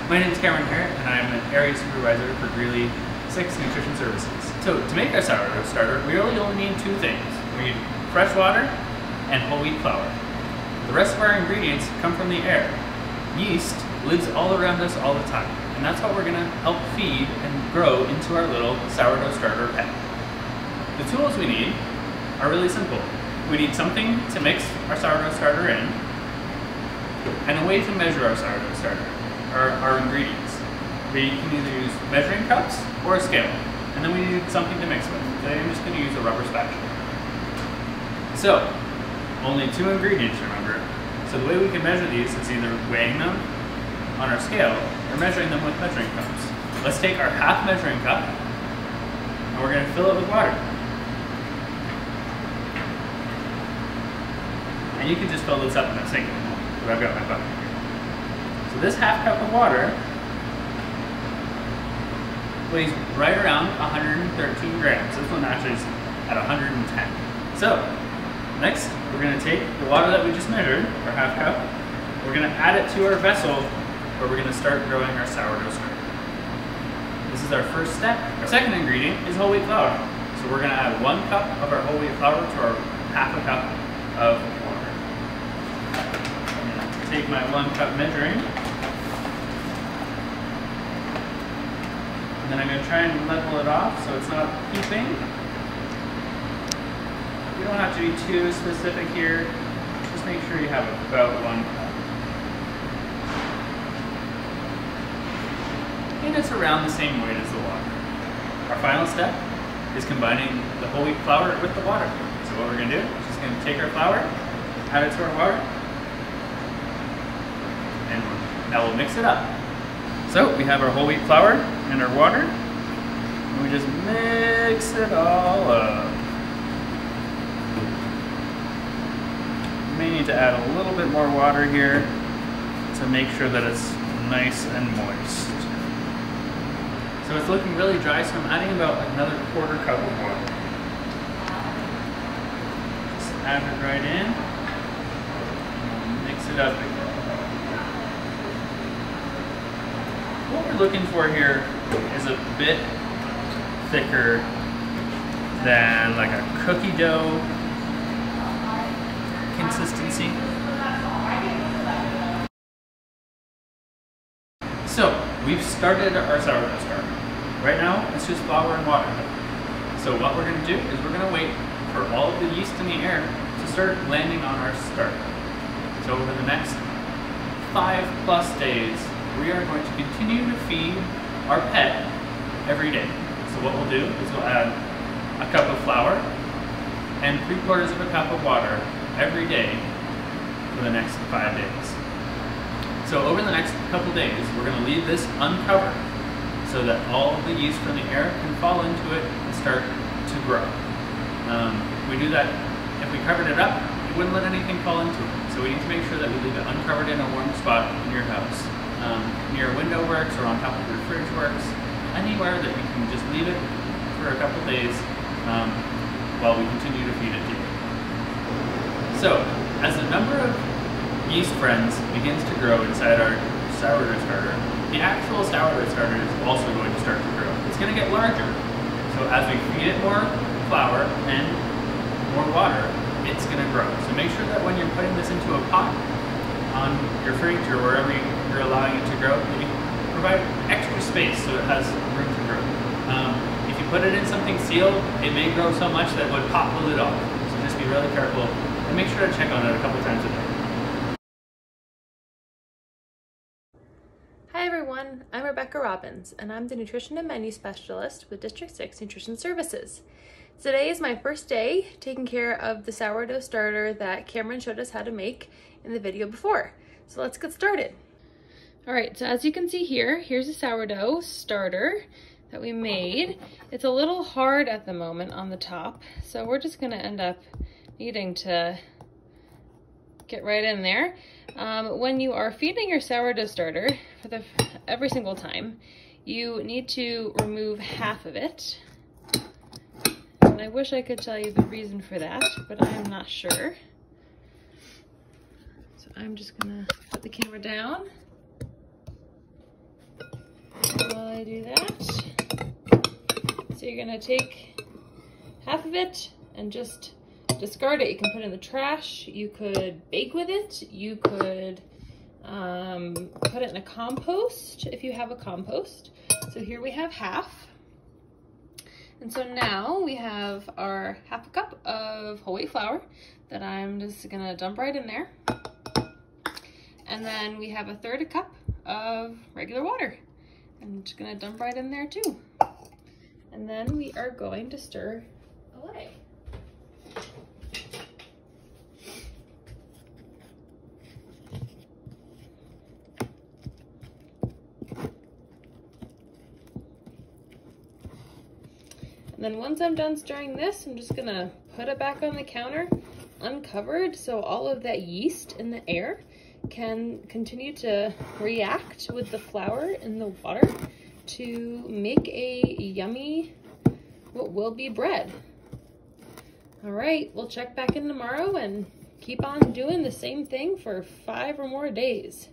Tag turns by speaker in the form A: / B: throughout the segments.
A: My name is Cameron Herritt, and I'm an Area Supervisor for Greeley 6 Nutrition Services. So to make our sourdough starter, we really only need two things. We need fresh water and whole wheat flour. The rest of our ingredients come from the air. Yeast lives all around us all the time, and that's what we're going to help feed and grow into our little sourdough starter pet. The tools we need are really simple. We need something to mix our sourdough starter in, and a way to measure our sourdough starter, our ingredients. We can either use measuring cups or a scale, and then we need something to mix with. Today I'm just going to use a rubber spatula. So, only two ingredients, remember. So the way we can measure these is either weighing them on our scale or measuring them with measuring cups. Let's take our half measuring cup, and we're going to fill it with water. And you can just fill this up in a sink. I've got my bucket here. So this half cup of water weighs right around 113 grams. This one actually is at 110. So next, we're going to take the water that we just measured, our half cup, we're going to add it to our vessel where we're going to start growing our sourdough starter. This is our first step. Our second ingredient is whole wheat flour. So we're going to add 1 cup of our whole wheat flour to our half a cup of water. Take my 1 cup measuring, and then I'm going to try and level it off so it's not heaping. You don't have to be too specific here, just make sure you have about 1 cup. And it's around the same weight as the water. Our final step is combining the whole wheat flour with the water. So what we're going to do is just going to take our flour, add it to our water, and now we'll mix it up. So we have our whole wheat flour and our water, and we just mix it all up. We may need to add a little bit more water here to make sure that it's nice and moist. So it's looking really dry, so I'm adding about another 1/4 cup of water. Just add it right in, and mix it up again. What we're looking for here is a bit thicker than like a cookie dough consistency. So we've started our sourdough starter. Right now it's just flour and water. So what we're going to do is we're going to wait for all of the yeast in the air to start landing on our starter. So over the next 5+ days, we are going to continue to feed our pet every day. So what we'll do is we'll add a cup of flour and 3/4 of a cup of water every day for the next 5 days. So over the next couple days, we're going to leave this uncovered so that all of the yeast from the air can fall into it and start to grow. We do that, if we covered it up, we wouldn't let anything fall into it. So we need to make sure that we leave it uncovered in a warm spot in your house. Near a window works or on top of your fridge works, anywhere that you can just leave it for a couple days while we continue to feed it to you. So, as the number of yeast friends begins to grow inside our sourdough starter, the actual sourdough starter is also going to start to grow. It's going to get larger. So as we feed it more flour and more water, it's going to grow. So make sure that when you're putting this into a pot on your fridge or wherever you're allowing it to grow, that you provide extra space so it has room to grow. If you put it in something sealed, it may grow so much that it would pop the lid off. So just be really careful and make sure to check on it a couple times a day.
B: Hi everyone, I'm Rebecca Robbins, and I'm the Nutrition and Menu Specialist with District 6 Nutrition Services. Today is my first day taking care of the sourdough starter that Cameron showed us how to make in the video before. So let's get started. All right, so as you can see here, here's a sourdough starter that we made. It's a little hard at the moment on the top, so we're just gonna end up needing to get right in there. When you are feeding your sourdough starter for every single time, you need to remove half of it. And I wish I could tell you the reason for that, but I am not sure. So I'm just gonna put the camera down I do that. So you're gonna take half of it and just discard it. You can put it in the trash, you could bake with it, you could put it in a compost if you have a compost. So here we have half. And so now we have our half a cup of whole wheat flour that I'm just gonna dump right in there. And then we have a third a cup of regular water. I'm just gonna dump right in there too. And then we are going to stir away. And then once I'm done stirring this, I'm just gonna put it back on the counter uncovered so all of that yeast in the air can continue to react with the flour in the water to make a yummy, what will be bread. All right, we'll check back in tomorrow and keep on doing the same thing for 5 or more days.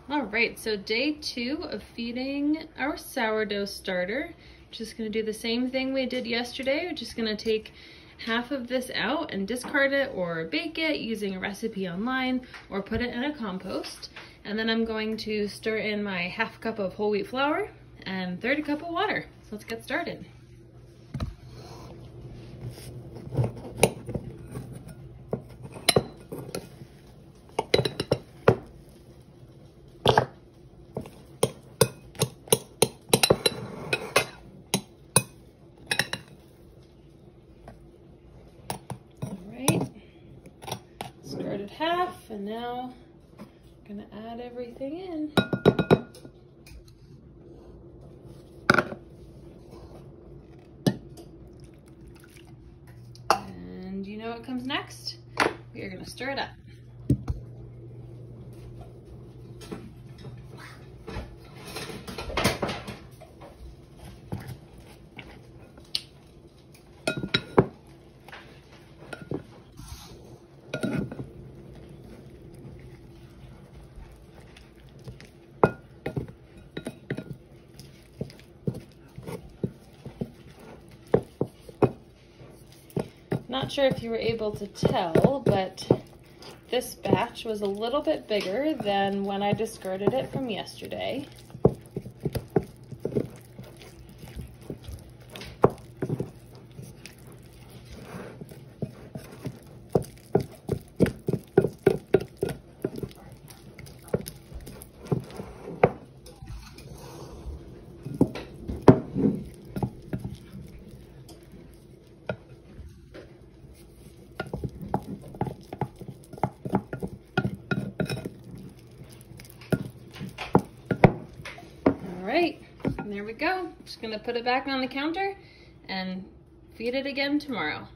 B: All right, so day 2 of feeding our sourdough starter. Just gonna do the same thing we did yesterday. We're just gonna take half of this out and discard it or bake it using a recipe online or put it in a compost. And then I'm going to stir in my half cup of whole wheat flour and third cup of water. So let's get started. Half, and now I'm gonna add everything in. And you know what comes next? We are gonna stir it up. Not sure if you were able to tell, but this batch was a little bit bigger than when I discarded it from yesterday. Right, and there we go. Just gonna put it back on the counter and feed it again tomorrow.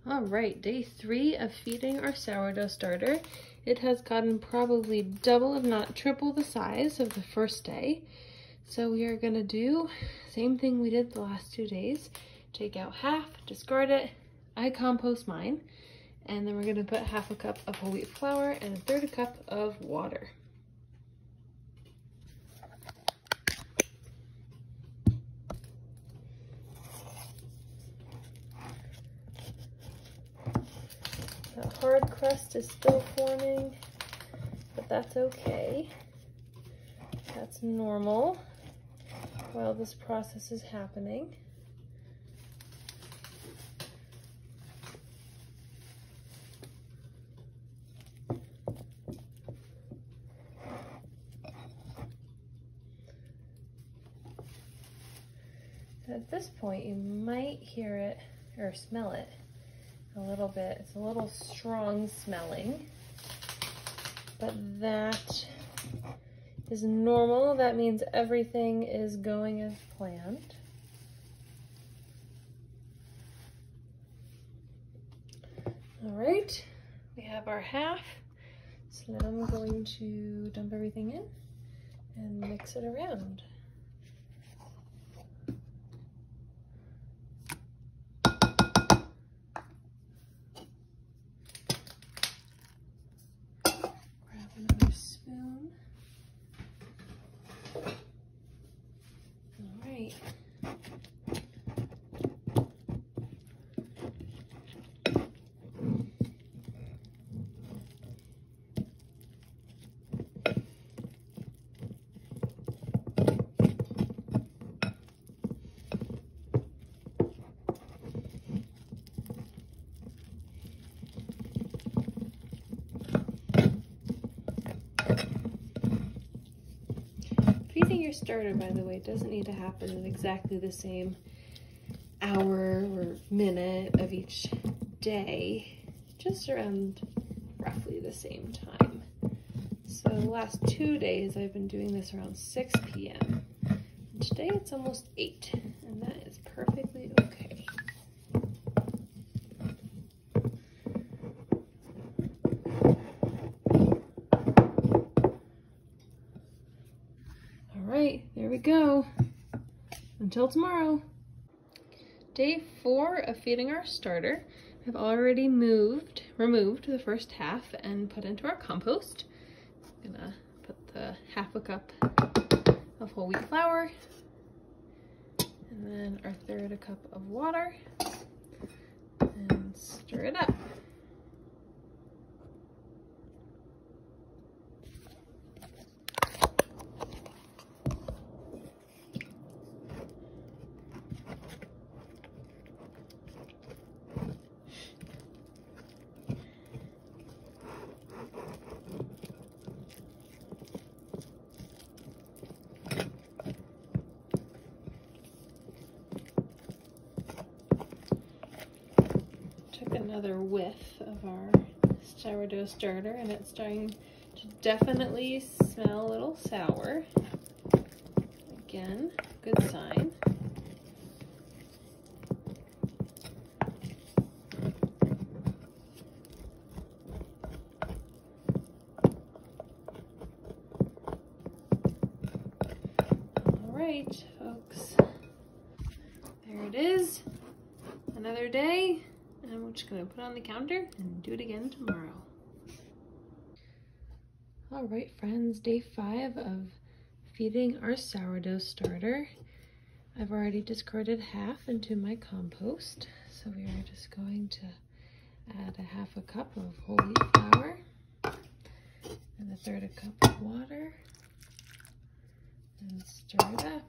B: All right, day 3 of feeding our sourdough starter. It has gotten probably double, if not triple the size of the first day. So we are gonna do the same thing we did the last 2 days. Take out half, discard it. I compost mine. And then we're gonna put half a cup of whole wheat flour and a third cup of water. The hard crust is still forming, but that's okay. That's normal while this process is happening. At this point, you might hear it or smell it a little bit. It's a little strong smelling, but that is normal. That means everything is going as planned. All right, we have our half. So now I'm going to dump everything in and mix it around. Grab another spoon. your starter, by the way, doesn't need to happen at exactly the same hour or minute of each day, just around roughly the same time. So the last 2 days I've been doing this around 6 p.m. Today it's almost 8, and that is perfectly okay. All right, there we go. Until tomorrow. Day 4 of feeding our starter. I've already removed the first half and put into our compost. I'm gonna put the half a cup of whole wheat flour, and then our third a cup of water, and stir it up. Another whiff of our sourdough starter, and it's starting to definitely smell a little sour. Again, good sign. All right, folks, there it is. Another day. And we're just gonna put it on the counter and do it again tomorrow. All right, friends, day 5 of feeding our sourdough starter. I've already discarded half into my compost. So we are just going to add a half a cup of whole wheat flour and a third a cup of water and stir it up.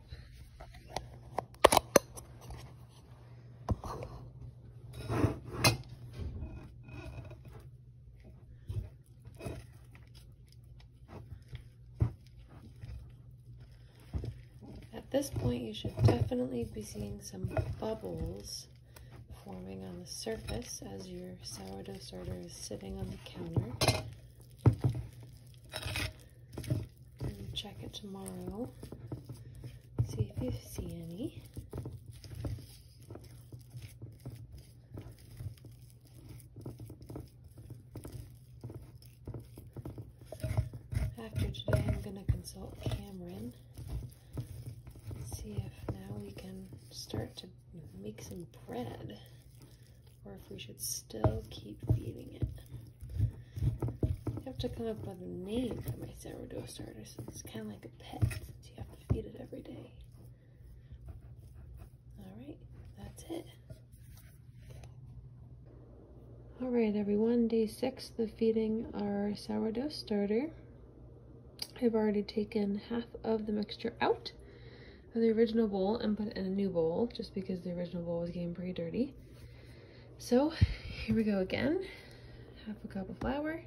B: At this point, you should definitely be seeing some bubbles forming on the surface as your sourdough starter is sitting on the counter. And check it tomorrow. See if you see any. After today, I'm going to consult Cameron. See if now we can start to make some bread, or if we should still keep feeding it. I have to come up with a name for my sourdough starter, since it's kind of like a pet, since you have to feed it every day. Alright, that's it. Alright everyone, day 6 of feeding our sourdough starter. I've already taken half of the mixture out of the original bowl and put it in a new bowl, just because the original bowl was getting pretty dirty. So here we go again. Half a cup of flour.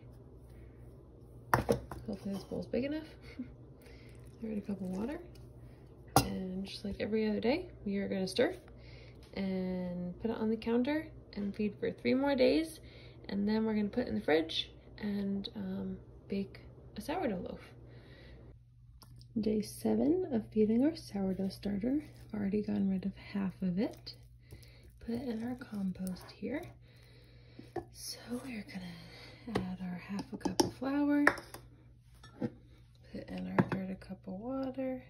B: Hopefully this bowl's big enough. Third a cup of water. And just like every other day, we are gonna stir and put it on the counter and feed for 3 more days. And then we're gonna put it in the fridge and bake a sourdough loaf. Day 7 of feeding our sourdough starter. I've already gotten rid of half of it. Put it in our compost here. So we're gonna add our half a cup of flour. Put in our third a cup of water.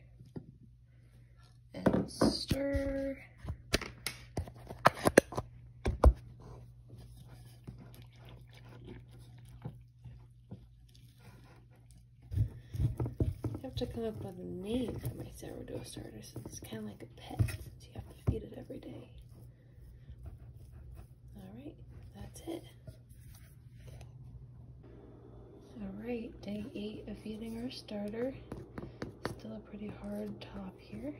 B: And stir. To come up with a name for my sourdough starter, since it's kind of like a pet, since you have to feed it every day. Alright, that's it. Alright, day 8 of feeding our starter. Still a pretty hard top here.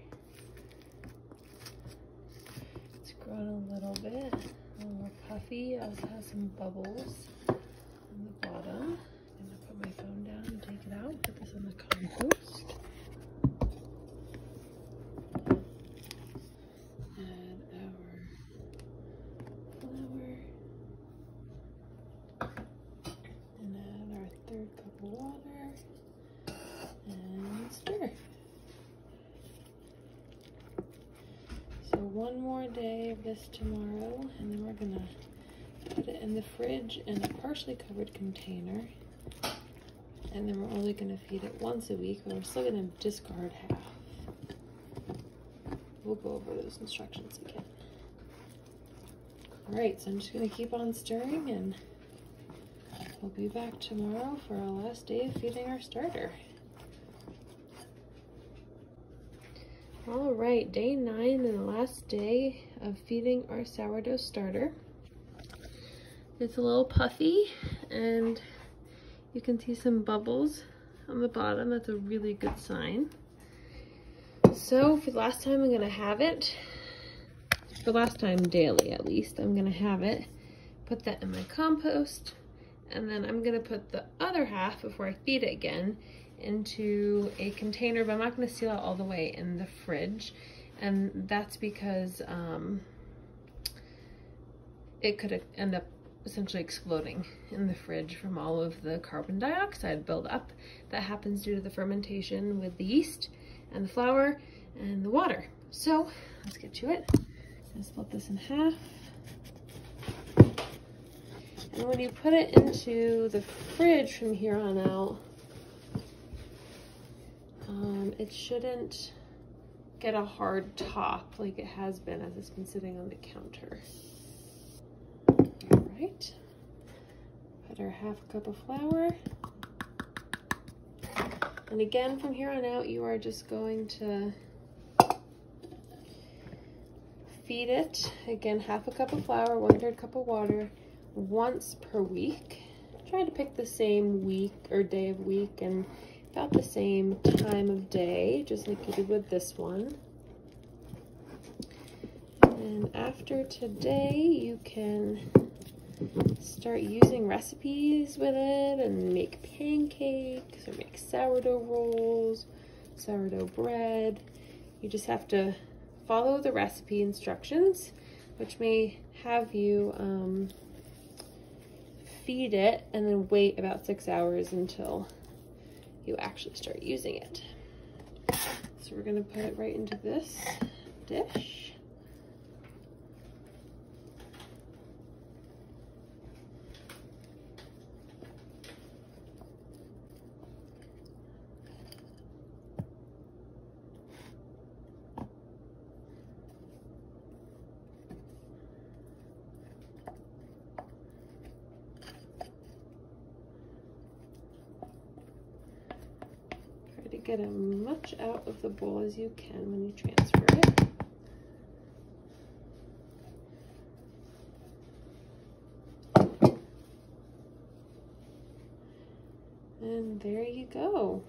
B: It's grown a little bit, a little more puffy. It also has some bubbles on the bottom. I'm gonna put my phone down and take it out, put this in the compost. one more day of this tomorrow, and then we're gonna put it in the fridge in a partially covered container. And then we're only gonna feed it once a week, but we're still gonna discard half. We'll go over those instructions again. All right, so I'm just gonna keep on stirring, and we'll be back tomorrow for our last day of feeding our starter. All right, day 9 and the last day of feeding our sourdough starter. It's a little puffy, and you can see some bubbles on the bottom. That's a really good sign. So for the last time I'm gonna have it, for the last time daily at least, I'm gonna have it, put that in my compost, and then I'm gonna put the other half before I feed it again into a container, but I'm not gonna seal it all the way in the fridge. And that's because it could end up essentially exploding in the fridge from all of the carbon dioxide buildup that happens due to the fermentation with the yeast and the flour and the water. So let's get to it. I'm gonna split this in half. And when you put it into the fridge from here on out, it shouldn't get a hard top like it has been as it's been sitting on the counter. All right, put our half cup of flour. And again, from here on out, you are just going to feed it, again, half a cup of flour, 1/3 cup of water, once per week. Try to pick the same week or day of week and about the same time of day, just like you did with this one. And after today, you can start using recipes with it and make pancakes or make sourdough rolls, sourdough bread. You just have to follow the recipe instructions, which may have you feed it and then wait about 6 hours until you actually start using it. So we're gonna put it right into this dish. Get as much out of the bowl as you can when you transfer it. And there you go.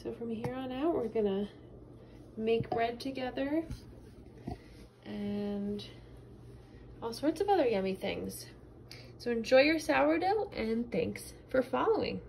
B: So from here on out, we're gonna make bread together and all sorts of other yummy things. So enjoy your sourdough, and thanks for following.